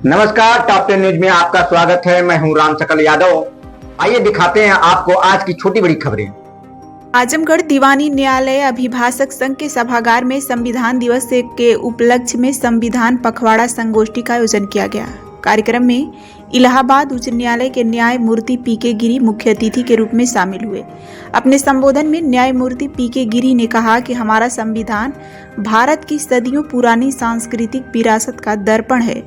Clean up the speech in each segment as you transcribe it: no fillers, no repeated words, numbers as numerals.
नमस्कार, top 10 news में आपका स्वागत है। मैं हूं राम सकल यादव। आइए दिखाते हैं आपको आज की छोटी बड़ी खबरें। आजमगढ़ दीवानी न्यायालय अभिभाषक संघ के सभागार में संविधान दिवस के उपलक्ष्य में संविधान पखवाड़ा संगोष्ठी का आयोजन किया गया। कार्यक्रम में इलाहाबाद उच्च न्यायालय के न्यायमूर्ति पीके गिरी मुख्य अतिथि के रूप में शामिल हुए। अपने संबोधन में न्यायमूर्ति पीके गिरी ने कहा कि हमारा संविधान भारत की सदियों पुरानी सांस्कृतिक विरासत का दर्पण है।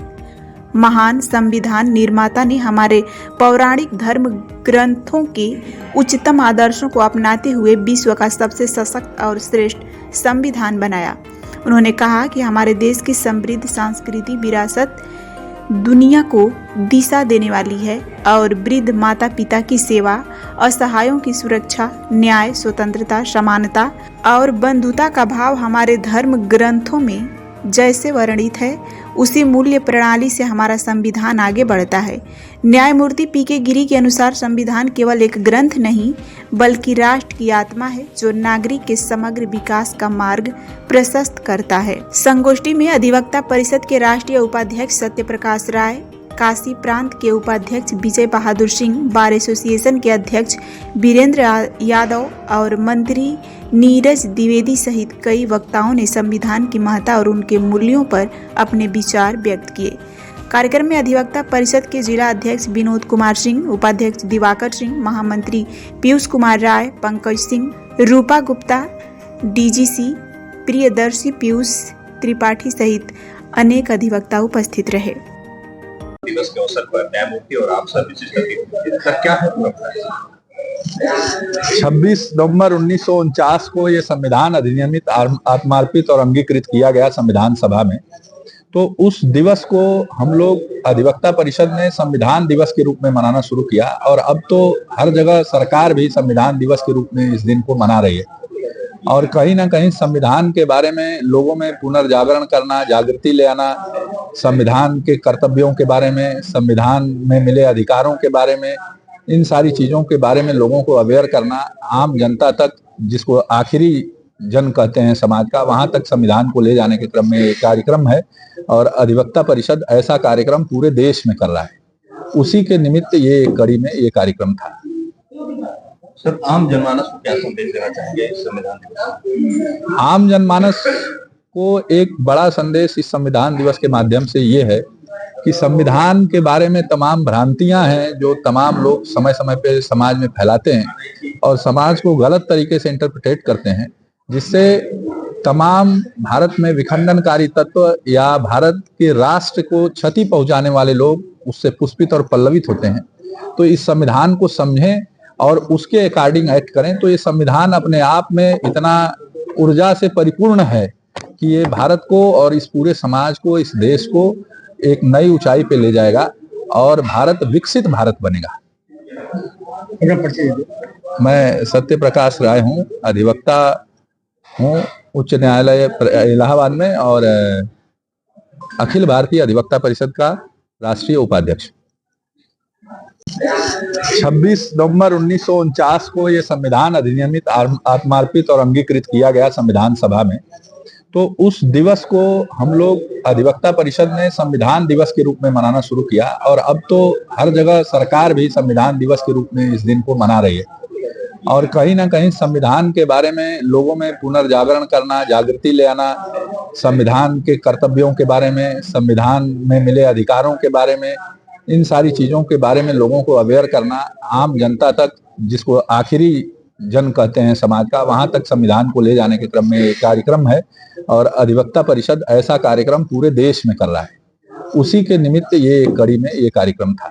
महान संविधान निर्माता ने हमारे पौराणिक धर्म ग्रंथों के उच्चतम आदर्शों को अपनाते हुए विश्व का सबसे सशक्त और श्रेष्ठ संविधान बनाया। उन्होंने कहा कि हमारे देश की समृद्ध सांस्कृतिक विरासत दुनिया को दिशा देने वाली है और वृद्ध माता पिता की सेवा, असहायों की सुरक्षा, न्याय, स्वतंत्रता, समानता और बंधुता का भाव हमारे धर्म ग्रंथों में जैसे वर्णित है, उसी मूल्य प्रणाली से हमारा संविधान आगे बढ़ता है। न्यायमूर्ति पीके गिरी के अनुसार संविधान केवल एक ग्रंथ नहीं बल्कि राष्ट्र की आत्मा है जो नागरिक के समग्र विकास का मार्ग प्रशस्त करता है। संगोष्ठी में अधिवक्ता परिषद के राष्ट्रीय उपाध्यक्ष सत्यप्रकाश राय, काशी प्रांत के उपाध्यक्ष विजय बहादुर सिंह, बार एसोसिएशन के अध्यक्ष वीरेंद्र यादव और मंत्री नीरज द्विवेदी सहित कई वक्ताओं ने संविधान की महत्ता और उनके मूल्यों पर अपने विचार व्यक्त किए। कार्यक्रम में अधिवक्ता परिषद के जिला अध्यक्ष विनोद कुमार सिंह, उपाध्यक्ष दिवाकर सिंह, महामंत्री पीयूष कुमार राय, पंकज सिंह, रूपा गुप्ता, डीजीसी प्रियदर्शी पीयूष त्रिपाठी सहित अनेक अधिवक्ता उपस्थित रहे। दिवस के अवसर पर न्यायमूर्ति और आप सब विशिष्ट अतिथि का क्या है? 26 नवंबर 1949 को ये संविधान अधिनियमित, आत्मार्पित और अंगीकृत किया गया संविधान सभा में। तो उस दिवस को हम लोग अधिवक्ता परिषद ने संविधान दिवस के रूप में मनाना शुरू किया और अब तो हर जगह सरकार भी संविधान दिवस के रूप में इस दिन को मना रही है। और कहीं ना कहीं संविधान के बारे में लोगों में पुनर्जागरण करना, जागृति ले आना, संविधान के कर्तव्यों के बारे में, संविधान में मिले अधिकारों के बारे में, इन सारी चीजों के बारे में लोगों को अवेयर करना, आम जनता तक, जिसको आखिरी जन कहते हैं समाज का, वहां तक संविधान को ले जाने के क्रम में एक कार्यक्रम है और अधिवक्ता परिषद ऐसा कार्यक्रम पूरे देश में कर रहा है। उसी के निमित्त ये कड़ी में ये कार्यक्रम था। सर, आम जनमानस को क्या संदेश देना चाहेंगे इस संविधान दिवस? आम जनमानस को एक बड़ा संदेश इस संविधान दिवस के माध्यम से ये है कि संविधान के बारे में तमाम भ्रांतियां हैं जो तमाम लोग समय समय पे समाज में फैलाते हैं और समाज को गलत तरीके से इंटरप्रिटेट करते हैं, जिससे तमाम भारत में विखंडनकारी तत्व या भारत के राष्ट्र को क्षति पहुंचाने वाले लोग उससे पुष्पित और पल्लवित होते हैं। तो इस संविधान को समझें और उसके अकॉर्डिंग एक्ट करें। तो ये संविधान अपने आप में इतना ऊर्जा से परिपूर्ण है कि ये भारत को और इस पूरे समाज को, इस देश को एक नई ऊंचाई पे ले जाएगा और भारत विकसित भारत बनेगा। मैं सत्यप्रकाश राय हूँ, अधिवक्ता हूँ उच्च न्यायालय इलाहाबाद में और अखिल भारतीय अधिवक्ता परिषद का राष्ट्रीय उपाध्यक्ष। 26 नवंबर 1949 को ये संविधान अधिनियमित, आत्मार्पित और अंगीकृत किया गया संविधान सभा में। तो उस दिवस को हम लोग अधिवक्ता परिषद ने संविधान दिवस के रूप में मनाना शुरू किया और अब तो हर जगह सरकार भी संविधान दिवस के रूप में इस दिन को मना रही है। और कहीं ना कहीं संविधान के बारे में लोगों में पुनर्जागरण करना, जागृति ले आना, संविधान के कर्तव्यों के बारे में, संविधान में मिले अधिकारों के बारे में, इन सारी चीजों के बारे में लोगों को अवेयर करना, आम जनता तक, जिसको आखिरी जन कहते हैं समाज का, वहां तक संविधान को ले जाने के क्रम में एक कार्यक्रम है और अधिवक्ता परिषद ऐसा कार्यक्रम पूरे देश में कर रहा है। उसी के निमित्त ये कड़ी में ये कार्यक्रम था।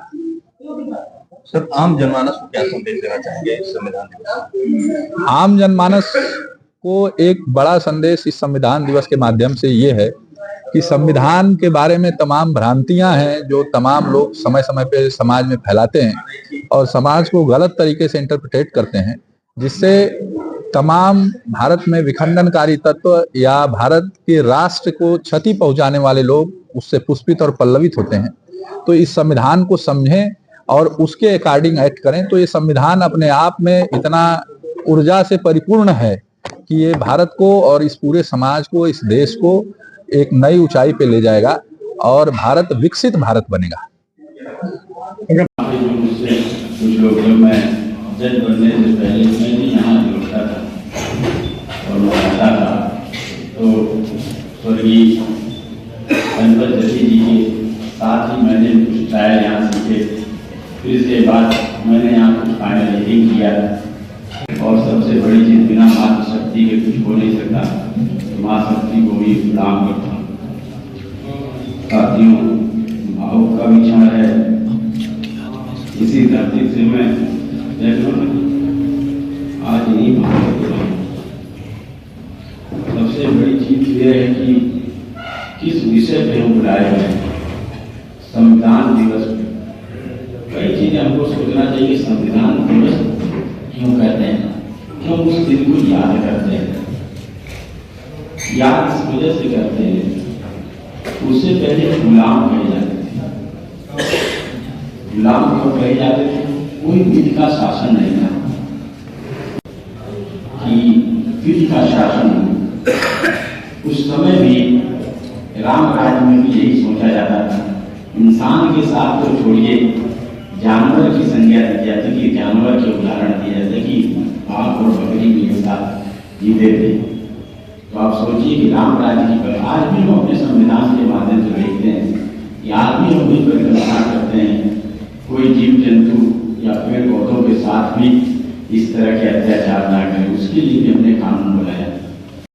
सर, आम जनमानस को क्या संदेश देना चाहेंगे इस संविधान दिवस? आम जनमानस को एक बड़ा संदेश इस संविधान दिवस के माध्यम से ये है कि संविधान के बारे में तमाम भ्रांतियां हैं जो तमाम लोग समय समय पे समाज में फैलाते हैं और समाज को गलत तरीके से इंटरप्रिटेट करते हैं, जिससे तमाम भारत में विखंडनकारी तत्व या भारत के राष्ट्र को क्षति पहुंचाने वाले लोग उससे पुष्पित और पल्लवित होते हैं। तो इस संविधान को समझें और उसके अकॉर्डिंग एक्ट करें। तो ये संविधान अपने आप में इतना ऊर्जा से परिपूर्ण है कि ये भारत को और इस पूरे समाज को, इस देश को एक नई ऊंचाई पे ले जाएगा और भारत विकसित भारत बनेगा। कुछ लोग जब मैं जज बनने से पहले मैं भी यहाँ लौटता था और मैं आता था तो स्वर्गीय गणपत जैसी जी के साथ ही मैंने कुछ ट्रायल यहाँ सीखे। फिर इसके बाद मैंने यहाँ कुछ फाइनलाइजिंग किया और सबसे बड़ी चीज़ बिना मातृ शक्ति के कुछ हो नहीं सकता, तो माँ शक्ति को भी प्रणाम करता हूँ। साथियों, भावुक का भी क्षण है। इसी धरती से मैं आज नहीं भावुक हो रहा हूँ। सबसे बड़ी चीज यह है कि किस विषय पे हम बुलाए गए, संविधान दिवस पे। कई चीजें हमको सोचना चाहिए। संविधान दिवस क्यों कहते हैं, क्यों उस दिन को याद करते हैं, याद इस वजह से करते हैं, उससे पहले गुलाम कहे जाते थे। गुलाम क्यों कहे जाते थे? कोई विधि का शासन नहीं था कि विधि का शासन हो। उस समय भी राम राज्य में भी यही सोचा जाता था। इंसान के साथ तो छोड़िए, जानवर की संज्ञा दी जाती कि जानवर के उदाहरण दिए जाते कि बाघ और बकरी भी एक साथ जीते थे। तो आप सोचिए कि राम राज्य की पर आज भी हम अपने संविधान के माध्यम से देखते हैं कि आज भी हम भी परिकल्पना करते हैं कोई जीव जंतु या पेड़ पौधों के साथ भी इस तरह के अत्याचार ना करें। उसके लिए भी हमने कानून बनाया।